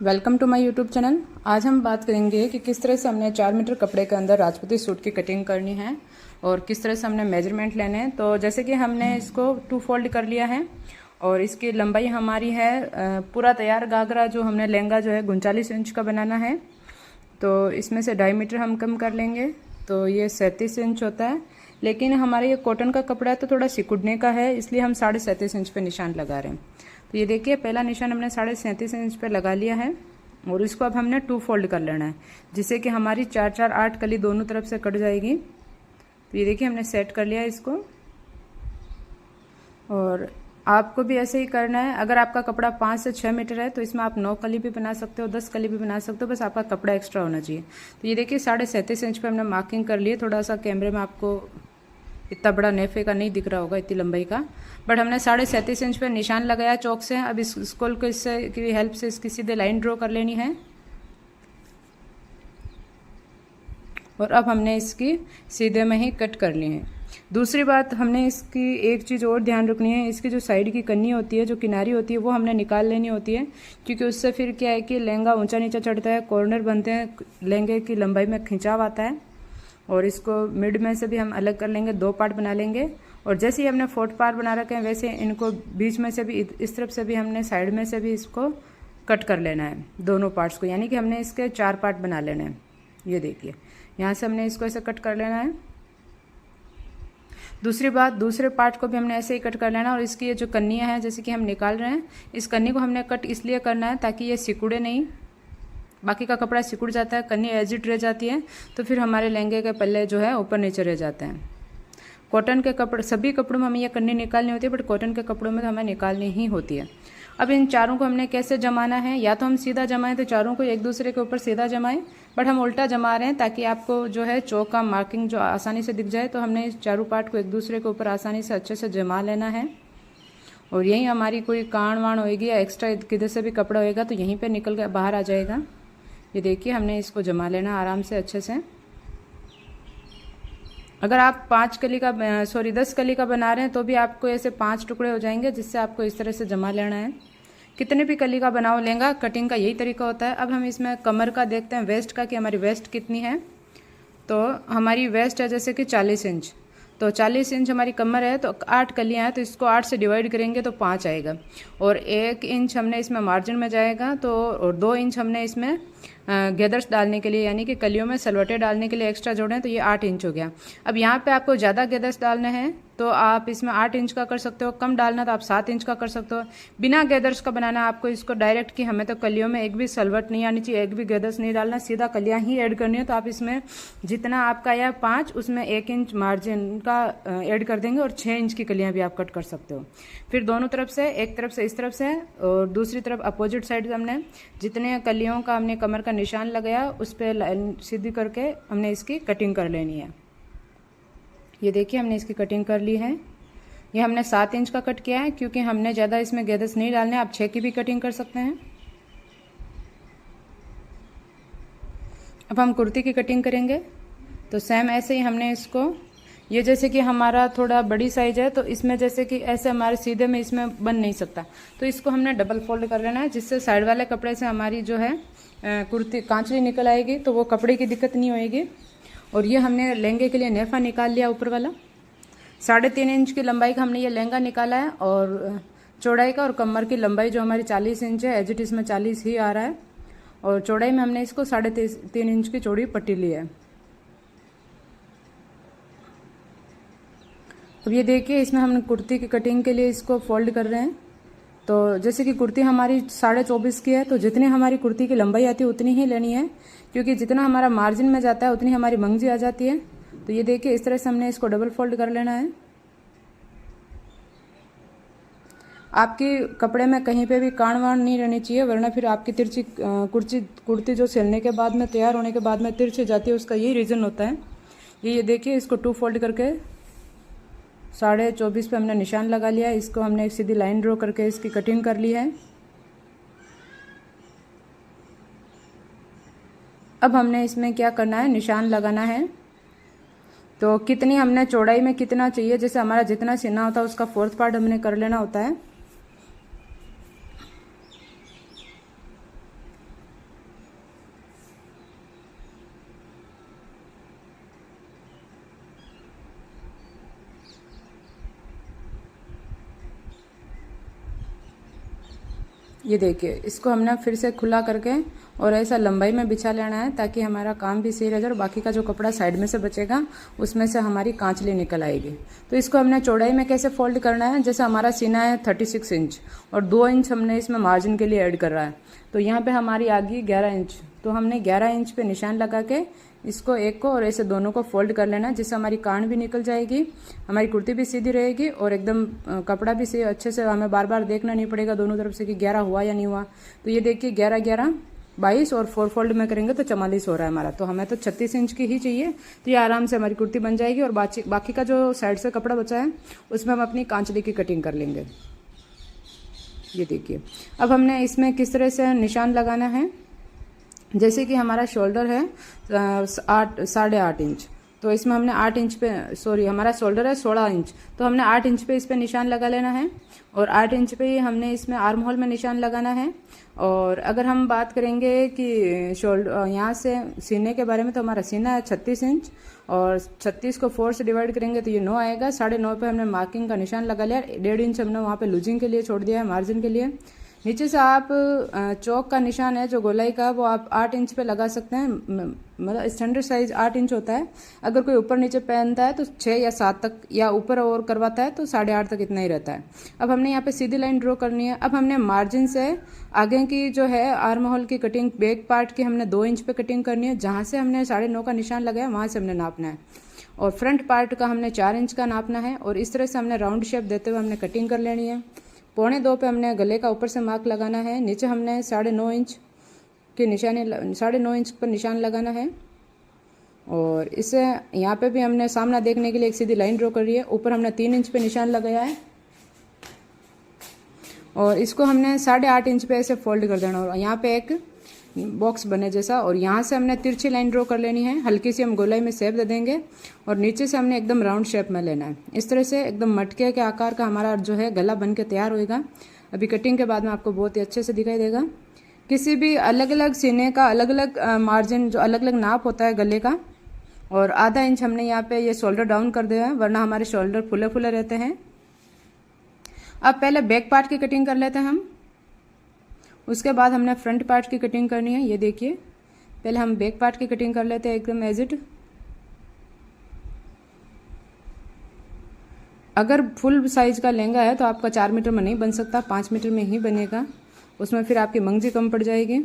Welcome to my YouTube channel. आज हम बात करेंगे कि किस तरह से हमने 4 मीटर कपड़े के अंदर राजपूती सूट की कटिंग करनी है और किस तरह से हमने मेजरमेंट लेने हैं। तो जैसे कि हमने इसको 2 फोल्ड कर लिया है और इसकी लंबाई हमारी है पूरा तैयार घाघरा जो हमने लहंगा जो है 39 इंच का बनाना है। तो इसमें से 2.5 मीटर हम कम कर लेंगे, तो ये 37 इंच होता है। लेकिन हमारा ये कॉटन का कपड़ा है तो थोड़ा सिकुड़ने का है, इसलिए हम 37.5 इंच पे निशान लगा रहे हैं। तो ये देखिए पहला निशान हमने 37.5 इंच पे लगा लिया है और इसको अब हमने 2 फोल्ड कर लेना है, जिससे कि हमारी 4-4 8 कली दोनों तरफ से कट जाएगी। तो ये देखिए हमने सेट कर लिया इसको और आपको भी ऐसे ही करना है। अगर आपका कपड़ा 5 से 6 मीटर है तो इसमें आप 9 कली भी बना सकते हो, 10 कली भी बना सकते हो, बस आपका कपड़ा एक्स्ट्रा होना चाहिए। तो ये देखिए 37.5 इंच पे हमने मार्किंग कर लिए। थोड़ा सा कैमरे में आपको इतना बड़ा नेफे का नहीं दिख रहा होगा, इतनी लंबाई का, बट हमने 37.5 इंच पे निशान लगाया चौक से। अब इस स्केल को इससे की हेल्प से इसकी सीधे लाइन ड्रॉ कर लेनी है और अब हमने इसकी सीधे में ही कट कर ली है। दूसरी बात, हमने इसकी एक चीज़ और ध्यान रखनी है, इसकी जो साइड की कन्नी होती है, जो किनारी होती है, वो हमने निकाल लेनी होती है, क्योंकि उससे फिर क्या है कि लहंगा ऊंचा नीचा चढ़ता है, कॉर्नर बनते हैं, लहंगे की लंबाई में खिंचाव आता है। और इसको मिड में से भी हम अलग कर लेंगे, 2 पार्ट बना लेंगे। और जैसे ही हमने 4th पार्ट बना रखे हैं वैसे इनको बीच में से भी, इस तरफ से भी हमने साइड में से भी इसको कट कर लेना है, दोनों पार्ट्स को, यानी कि हमने इसके 4 पार्ट बना लेने हैं। ये देखिए यहाँ से हमने इसको ऐसे कट कर लेना है। दूसरी बात, दूसरे पार्ट को भी हमने ऐसे ही कट कर लेना है। और इसकी ये जो कन्नियाँ हैं जैसे कि हम निकाल रहे हैं, इस कन्नी को हमने कट इसलिए करना है ताकि ये सिकुड़े नहीं। बाकी का कपड़ा सिकुड़ जाता है, कन्नी एजिट रह जाती है, तो फिर हमारे लहंगे के पल्ले जो है ऊपर नीचे रह जाते हैं। कॉटन के कपड़े, सभी कपड़ों में हमें ये कन्नी निकालनी होती है, बट कॉटन के कपड़ों में तो हमें निकालनी ही होती है। अब इन चारों को हमने कैसे जमाना है, या तो हम सीधा जमाएं तो चारों को एक दूसरे के ऊपर सीधा जमाएं, बट हम उल्टा जमा रहे हैं ताकि आपको जो है चौक का मार्किंग जो आसानी से दिख जाए। तो हमने इस चारों पार्ट को एक दूसरे के ऊपर आसानी से अच्छे से जमा लेना है। और यहीं हमारी कोई कान वाण होएगी या एक्स्ट्रा किधर से भी कपड़ा होएगा तो यहीं पर निकल कर बाहर आ जाएगा। ये देखिए हमने इसको जमा लेना आराम से अच्छे से। अगर आप 10 कली का बना रहे हैं तो भी आपको ऐसे 5 टुकड़े हो जाएंगे, जिससे आपको इस तरह से जमा लेना है। कितने भी कली का बनाओ लहंगा, कटिंग का यही तरीका होता है। अब हम इसमें कमर का देखते हैं, वेस्ट का, कि हमारी वेस्ट कितनी है। तो हमारी वेस्ट है जैसे कि 40 इंच, तो 40 इंच हमारी कमर है, तो 8 कलियाँ हैं, तो इसको 8 से डिवाइड करेंगे तो 5 आएगा। और 1 इंच हमने इसमें मार्जिन में जाएगा, तो और 2 इंच हमने इसमें गैदर्स डालने के लिए, यानी कि कलियों में सलवटे डालने के लिए एक्स्ट्रा जोड़ें, तो ये 8 इंच हो गया। अब यहाँ पे आपको ज़्यादा गैदर्स डालने हैं तो आप इसमें 8 इंच का कर सकते हो, कम डालना तो आप 7 इंच का कर सकते हो। बिना गैदर्स का बनाना आपको इसको डायरेक्ट, कि हमें तो कलियों में एक भी सलवट नहीं आनी चाहिए, एक भी गैदर्स नहीं डालना, सीधा कलियाँ ही ऐड करनी है। तो आप इसमें जितना आपका या 5, उसमें 1 इंच मार्जिन का ऐड कर देंगे और 6 इंच की कलियाँ भी आप कट कर सकते हो। फिर दोनों तरफ से, एक तरफ से इस तरफ से और दूसरी तरफ अपोजिट साइड से हमने जितने कलियों का हमने कमर का निशान लगाया उस पर लाइन सीधी करके हमने इसकी कटिंग कर लेनी है। ये देखिए हमने इसकी कटिंग कर ली है। ये हमने 7 इंच का कट किया है, क्योंकि हमने ज़्यादा इसमें गैदर्स नहीं डालने। आप 6 की भी कटिंग कर सकते हैं। अब हम कुर्ती की कटिंग करेंगे, तो सेम ऐसे ही हमने इसको, ये जैसे कि हमारा थोड़ा बड़ी साइज है, तो इसमें जैसे कि ऐसे हमारे सीधे में इसमें बन नहीं सकता, तो इसको हमने डबल फोल्ड कर लेना है, जिससे साइड वाले कपड़े से हमारी जो है कुर्ती कांचली निकल आएगी, तो वो कपड़े की दिक्कत नहीं होएगी। और ये हमने लहंगे के लिए नेफा निकाल लिया ऊपर वाला। 3.5 इंच की लंबाई का हमने ये लहंगा निकाला है, और चौड़ाई का और कमर की लंबाई जो हमारी 40 इंच है, एज इट इसमें 40 ही आ रहा है। और चौड़ाई में हमने इसको 3.5 इंच की चौड़ी पट्टी ली है। अब ये देखिए इसमें हम कुर्ती की कटिंग के लिए इसको फोल्ड कर रहे हैं। तो जैसे कि कुर्ती हमारी 24.5 की है, तो जितनी हमारी कुर्ती की लंबाई आती है उतनी ही लेनी है, क्योंकि जितना हमारा मार्जिन में जाता है उतनी हमारी मंगजी आ जाती है। तो ये देखिए इस तरह से हमने इसको डबल फोल्ड कर लेना है। आपकी कपड़े में कहीं पे भी कान वाण नहीं रहनी चाहिए, वरना फिर आपकी तिरछी कुर्ती जो सिलने के बाद में, तैयार होने के बाद में तिरछी जाती है, उसका यही रीज़न होता है। ये देखिए इसको 2 फोल्ड करके 24.5 पे हमने निशान लगा लिया। इसको हमने एक सीधी लाइन ड्रॉ करके इसकी कटिंग कर ली है। अब हमने इसमें क्या करना है, निशान लगाना है। तो कितनी हमने चौड़ाई में कितना चाहिए, जैसे हमारा जितना सीना होता है उसका 4th पार्ट हमने कर लेना होता है। ये देखिए, इसको हमने फिर से खुला करके और ऐसा लंबाई में बिछा लेना है ताकि हमारा काम भी सही रह जाए और बाकी का जो कपड़ा साइड में से बचेगा उसमें से हमारी कांचली निकल आएगी। तो इसको हमने चौड़ाई में कैसे फोल्ड करना है, जैसे हमारा सीना है 36 इंच और 2 इंच हमने इसमें मार्जिन के लिए ऐड कर रहा है, तो यहाँ पे हमारी आ गई 11 इंच। तो हमने 11 इंच पे निशान लगा के इसको एक को और ऐसे दोनों को फोल्ड कर लेना है, जिससे हमारी कान भी निकल जाएगी, हमारी कुर्ती भी सीधी रहेगी और एकदम कपड़ा भी सही अच्छे से, हमें बार बार देखना नहीं पड़ेगा दोनों तरफ से कि 11 हुआ या नहीं हुआ। तो ये देखिए 11 11 22 और 4 फोल्ड में करेंगे तो 44 हो रहा है हमारा। तो हमें तो 36 इंच की ही चाहिए, तो ये आराम से हमारी कुर्ती बन जाएगी। और बाकी का जो साइड से कपड़ा बचा है उसमें हम अपनी कांचली की कटिंग कर लेंगे। ये देखिए, अब हमने इसमें किस तरह से निशान लगाना है, जैसे कि हमारा शोल्डर है 8.5 इंच, तो इसमें हमने 8 इंच पे, सॉरी हमारा शोल्डर है 16 इंच, तो हमने 8 इंच पे इस पे निशान लगा लेना है और 8 इंच पे ही हमने इसमें आर्म होल में निशान लगाना है। और अगर हम बात करेंगे कि शोल्डर यहाँ से सीने के बारे में, तो हमारा सीना है 36 इंच और 36 को 4 से डिवाइड करेंगे तो ये 9 आएगा। 9.5 पे हमने मार्किंग का निशान लगा लिया, 1.5 इंच हमने वहाँ पे लूजिंग के लिए छोड़ दिया है, मार्जिन के लिए। नीचे से आप चौक का निशान है जो गोलाई का, वो आप 8 इंच पे लगा सकते हैं, मतलब स्टैंडर्ड साइज 8 इंच होता है। अगर कोई ऊपर नीचे पहनता है तो 6 या 7 तक, या ऊपर और करवाता है तो 8.5 तक इतना ही रहता है। अब हमने यहाँ पे सीधी लाइन ड्रॉ करनी है। अब हमने मार्जिन से आगे की जो है आर्म होल की कटिंग, बैक पार्ट की हमने 2 इंच पे कटिंग करनी है। जहाँ से हमने 9.5 का निशान लगाया वहाँ से हमने नापना है और फ्रंट पार्ट का हमने 4 इंच का नापना है और इस तरह से हमने राउंड शेप देते हुए हमने कटिंग कर लेनी है। 1.25 पे हमने गले का ऊपर से मार्क लगाना है, नीचे हमने 9.5 इंच की निशानी, 9.5 इंच पर निशान लगाना है। और इसे यहाँ पे भी हमने सामना देखने के लिए एक सीधी लाइन ड्रॉ करी है। ऊपर हमने 3 इंच पे निशान लगाया है और इसको हमने 8.5 इंच पे ऐसे फोल्ड कर देना और यहाँ पे एक बॉक्स बने जैसा, और यहाँ से हमने तिरछी लाइन ड्रॉ कर लेनी है, हल्की सी हम गोलाई में शेप दे देंगे और नीचे से हमने एकदम राउंड शेप में लेना है। इस तरह से एकदम मटके के आकार का हमारा जो है गला बन के तैयार होएगा। अभी कटिंग के बाद में आपको बहुत ही अच्छे से दिखाई देगा। किसी भी अलग अलग सीने का अलग अलग मार्जिन, जो अलग अलग नाप होता है गले का, और आधा इंच हमने यहाँ पे ये शोल्डर डाउन कर दिया है, वरना हमारे शोल्डर फुले फुले रहते हैं। अब पहले बैक पार्ट की कटिंग कर लेते हैं हम, उसके बाद हमने फ्रंट पार्ट की कटिंग करनी है। ये देखिए, पहले हम बैक पार्ट की कटिंग कर लेते हैं एकदम एज इट। अगर फुल साइज का लहंगा है तो आपका 4 मीटर में नहीं बन सकता, 5 मीटर में ही बनेगा, उसमें फिर आपकी मंगजी कम पड़ जाएगी।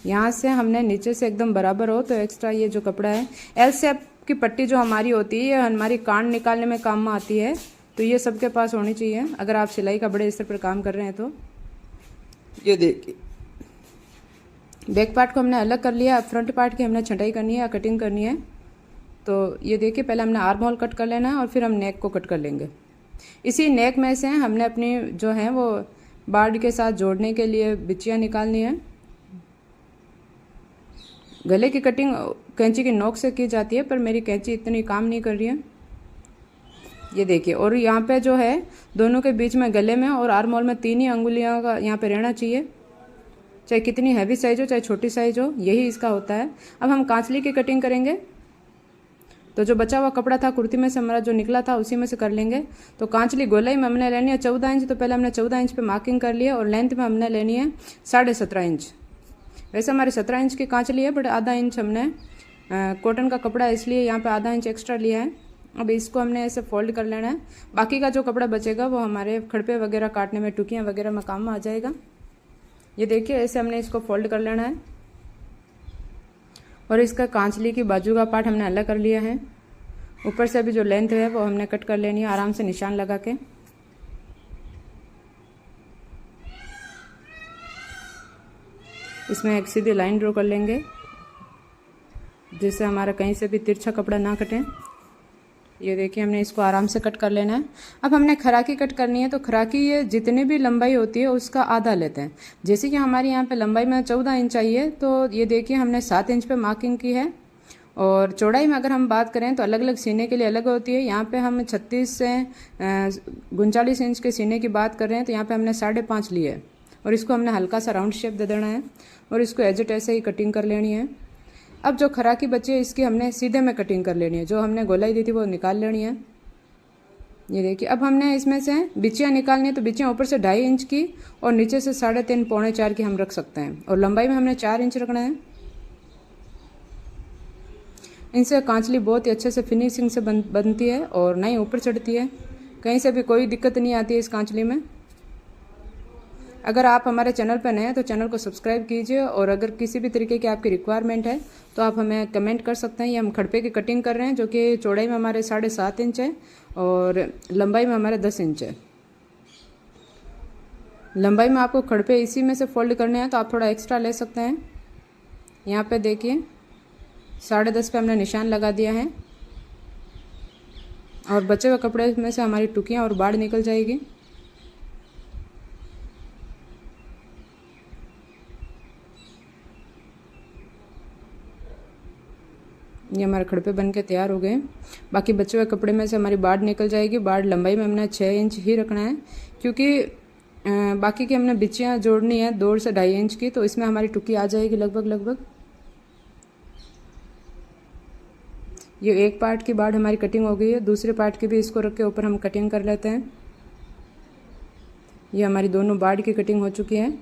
यहाँ से हमने नीचे से एकदम बराबर हो तो एक्स्ट्रा ये जो कपड़ा है, एल शेप की पट्टी जो हमारी होती है हमारी कान निकालने में काम में आती है, तो ये सबके पास होनी चाहिए अगर आप सिलाई का बड़े स्तर पर काम कर रहे हैं तो। ये देखिए, बैक पार्ट को हमने अलग कर लिया। अब फ्रंट पार्ट की हमने छटाई करनी है या कटिंग करनी है। तो ये देखिए, पहले हमने आर्म होल कट कर लेना है और फिर हम नेक को कट कर लेंगे। इसी नेक में से हमने अपनी जो है वो बार्ड के साथ जोड़ने के लिए बिचियाँ निकालनी है। गले की कटिंग कैंची की नोक से की जाती है, पर मेरी कैंची इतनी काम नहीं कर रही है। ये देखिए, और यहाँ पे जो है दोनों के बीच में गले में और आर्म होल में 3 ही अंगुलियों का यहाँ पे रहना चाहिए, चाहे कितनी हैवी साइज हो चाहे छोटी साइज हो, यही इसका होता है। अब हम कांचली की कटिंग करेंगे, तो जो बचा हुआ कपड़ा था कुर्ती में से हमारा जो निकला था उसी में से कर लेंगे। तो कांचली गोलाई में हमने लेनी है 14 इंच, तो पहले हमने 14 इंच पे मार्किंग कर लिया और लेंथ में हमने लेनी है 17.5 इंच। वैसे हमारी 17 इंच की कांचली है, बट आधा इंच हमने कॉटन का कपड़ा है इसलिए यहाँ पे आधा इंच एक्स्ट्रा लिया है। अब इसको हमने ऐसे फोल्ड कर लेना है, बाकी का जो कपड़ा बचेगा वो हमारे खड़पे वगैरह काटने में, टुकियाँ वगैरह में काम में आ जाएगा। ये देखिए, ऐसे हमने इसको फोल्ड कर लेना है और इसका कांचली की बाजू का पार्ट हमने अलग कर लिया है। ऊपर से भी जो लेंथ है वो हमने कट कर लेनी है आराम से निशान लगा के। इसमें एक सीधी लाइन ड्रॉ कर लेंगे जिससे हमारा कहीं से भी तिरछा कपड़ा ना कटे। ये देखिए, हमने इसको आराम से कट कर लेना है। अब हमने खराकी कट करनी है, तो खराकी ये जितनी भी लंबाई होती है उसका आधा लेते हैं। जैसे कि हमारी यहाँ पे लंबाई में 14 इंच चाहिए, तो ये देखिए हमने 7 इंच पे मार्किंग की है। और चौड़ाई में अगर हम बात करें तो अलग अलग सीने के लिए अलग होती है। यहाँ पे हम 36 से 39 इंच के सीने की बात कर रहे हैं, तो यहाँ पे हमने 5.5 लिए है और इसको हमने हल्का सा राउंड शेप दे देना है और इसको एज इट ऐसे ही कटिंग कर लेनी है। अब जो खराकी बची है इसकी हमने सीधे में कटिंग कर लेनी है, जो हमने गोलाई दी थी वो निकाल लेनी है। ये देखिए अब हमने इसमें से बिचियाँ निकालनी है, तो बिचियाँ ऊपर से 2.5 इंच की और नीचे से 3.5 पौने 4 की हम रख सकते हैं, और लंबाई में हमने 4 इंच रखना है। इनसे कांचली बहुत ही अच्छे से फिनिशिंग से बनती है और ना ही ऊपर चढ़ती है, कहीं से भी कोई दिक्कत नहीं आती है इस कांचली में। अगर आप हमारे चैनल पर नए हैं तो चैनल को सब्सक्राइब कीजिए, और अगर किसी भी तरीके की आपकी रिक्वायरमेंट है तो आप हमें कमेंट कर सकते हैं। ये हम खड़पे की कटिंग कर रहे हैं, जो कि चौड़ाई में हमारे 7.5 इंच है और लंबाई में हमारे 10 इंच है। लंबाई में आपको खड़पे इसी में से फोल्ड करने हैं, तो आप थोड़ा एक्स्ट्रा ले सकते हैं। यहाँ पे देखिए 10.5 पे हमने निशान लगा दिया है, और बचे हुए कपड़े में से हमारी टुकियाँ और बाड़ निकल जाएगी। ये हमारे खड़पे बन के तैयार हो गए। बाकी बचे हुए कपड़े में से हमारी बाड़ निकल जाएगी। बाड़ लंबाई में हमने 6 इंच ही रखना है, क्योंकि बाकी की हमने बिचियाँ जोड़नी है 2 से 2.5 इंच की, तो इसमें हमारी टुकी आ जाएगी लगभग। ये एक पार्ट की बाड़ हमारी कटिंग हो गई है, दूसरे पार्ट की भी इसको रख के ऊपर हम कटिंग कर लेते हैं। ये हमारी दोनों बाड़ की कटिंग हो चुकी है,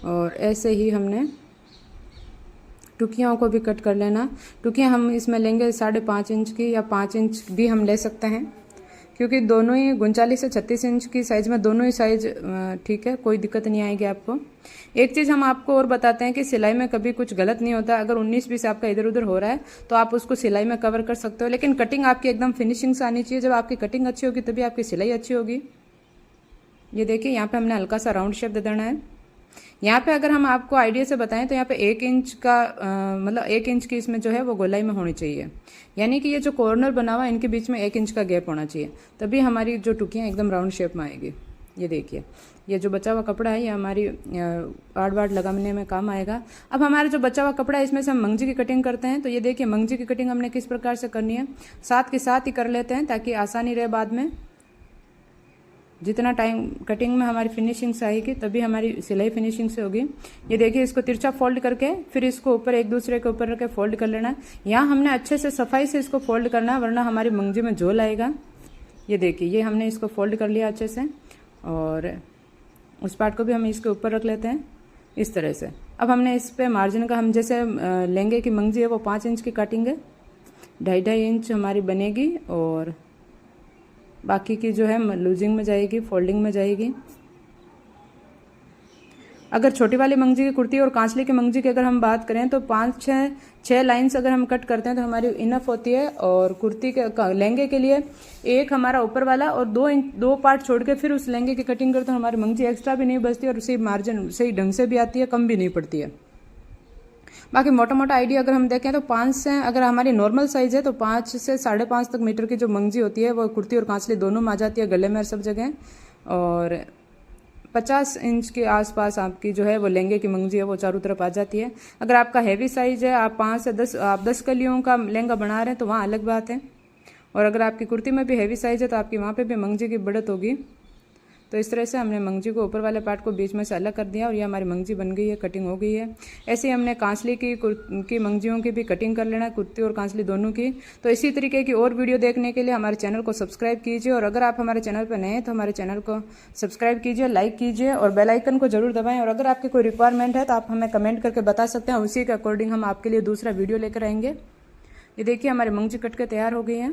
और ऐसे ही हमने टुकियों को भी कट कर लेना। टुकियाँ हम इसमें लेंगे 5.5 इंच की, या 5 इंच भी हम ले सकते हैं, क्योंकि दोनों ही 39 से 36 इंच की साइज़ में दोनों ही साइज़ ठीक है, कोई दिक्कत नहीं आएगी आपको। एक चीज़ हम आपको और बताते हैं कि सिलाई में कभी कुछ गलत नहीं होता। अगर 19-20 आपका इधर उधर हो रहा है तो आप उसको सिलाई में कवर कर सकते हो, लेकिन कटिंग आपकी एकदम फिनिशिंग से आनी चाहिए। जब आपकी कटिंग अच्छी होगी तभी आपकी सिलाई अच्छी होगी। ये देखिए यहाँ पे हमने हल्का सा राउंड शेप दे देना है। यहाँ पे अगर हम आपको आइडिया से बताएं तो यहाँ पे 1 इंच का मतलब 1 इंच की इसमें जो है वो गोलाई में होनी चाहिए, यानी कि ये जो कॉर्नर बना हुआ है इनके बीच में 1 इंच का गैप होना चाहिए, तभी हमारी जो टुकियाँ एकदम राउंड शेप में आएगी। ये देखिए ये जो बचा हुआ कपड़ा है ये हमारी आड़ वाड़ लगाने में काम आएगा। अब हमारा जो बचा हुआ कपड़ा है इसमें से हम मंगजी की कटिंग करते हैं। तो ये देखिए मंगजी की कटिंग हमने किस प्रकार से करनी है, साथ के साथ ही कर लेते हैं ताकि आसानी रहे बाद में। जितना टाइम कटिंग में हमारी फिनिशिंग से आएगी तभी हमारी सिलाई फिनिशिंग से होगी। ये देखिए इसको तिरछा फोल्ड करके फिर इसको ऊपर एक दूसरे के ऊपर रख के फोल्ड कर लेना है। यहाँ हमने अच्छे से सफाई से इसको फोल्ड करना है, वरना हमारी मंगजी में झोल आएगा। ये देखिए ये हमने इसको फोल्ड कर लिया अच्छे से, और उस पार्ट को भी हम इसके ऊपर रख लेते हैं इस तरह से। अब हमने इस पे मार्जिन का हम जैसे लेंगे कि मंगजी है वो 5 इंच की काटेंगे, 2.5 इंच हमारी बनेगी, और बाकी की जो है लूजिंग में जाएगी, फोल्डिंग में जाएगी। अगर छोटी वाली मंगजी की कुर्ती और कांचली की मंगजी की अगर हम बात करें तो 5-6 लाइन्स अगर हम कट करते हैं तो हमारी इनफ होती है। और कुर्ती के लहंगे के लिए एक हमारा ऊपर वाला और 2 पार्ट छोड़ के फिर उस लहंगे की कटिंग करते हैं, हमारी मंगजी एक्स्ट्रा भी नहीं बचती और उसी मार्जिन सही ढंग से भी आती है, कम भी नहीं पड़ती है। बाकी मोटा मोटा आइडिया अगर हम देखें तो 5 से, अगर हमारी नॉर्मल साइज़ है तो 5 से 5.5 तक मीटर की जो मंगजी होती है वो कुर्ती और कांचली दोनों में आ जाती है, गले में सब जगह। और 50 इंच के आसपास आपकी जो है वो लहंगे की मंगजी है वो चारों तरफ आ जाती है। अगर आपका हैवी साइज़ है, आप 5 से 10 आप 10 कलियों का लहंगा बना रहे हैं तो वहाँ अलग बात है। और अगर आपकी कुर्ती में भी हैवी साइज़ है तो आपकी वहाँ पे भी मंगजी की बढ़त होगी। तो इस तरह से हमने मंगजी को ऊपर वाले पार्ट को बीच में से अलग कर दिया और ये हमारी मंगजी बन गई है, कटिंग हो गई है। ऐसे ही हमने कांचली की मंगजियों की भी कटिंग कर लेना है, कुर्ती और कांचली दोनों की। तो इसी तरीके की और वीडियो देखने के लिए हमारे चैनल को सब्सक्राइब कीजिए, और अगर आप हमारे चैनल पर नए हैं तो हमारे चैनल को सब्सक्राइब कीजिए, लाइक कीजिए और बेल आइकन को जरूर दबाएं। और अगर आपकी कोई रिक्वायरमेंट है तो आप हमें कमेंट करके बता सकते हैं, उसी के अकॉर्डिंग हम आपके लिए दूसरा वीडियो लेकर आएंगे। ये देखिए हमारी मंगजी कट के तैयार हो गई है।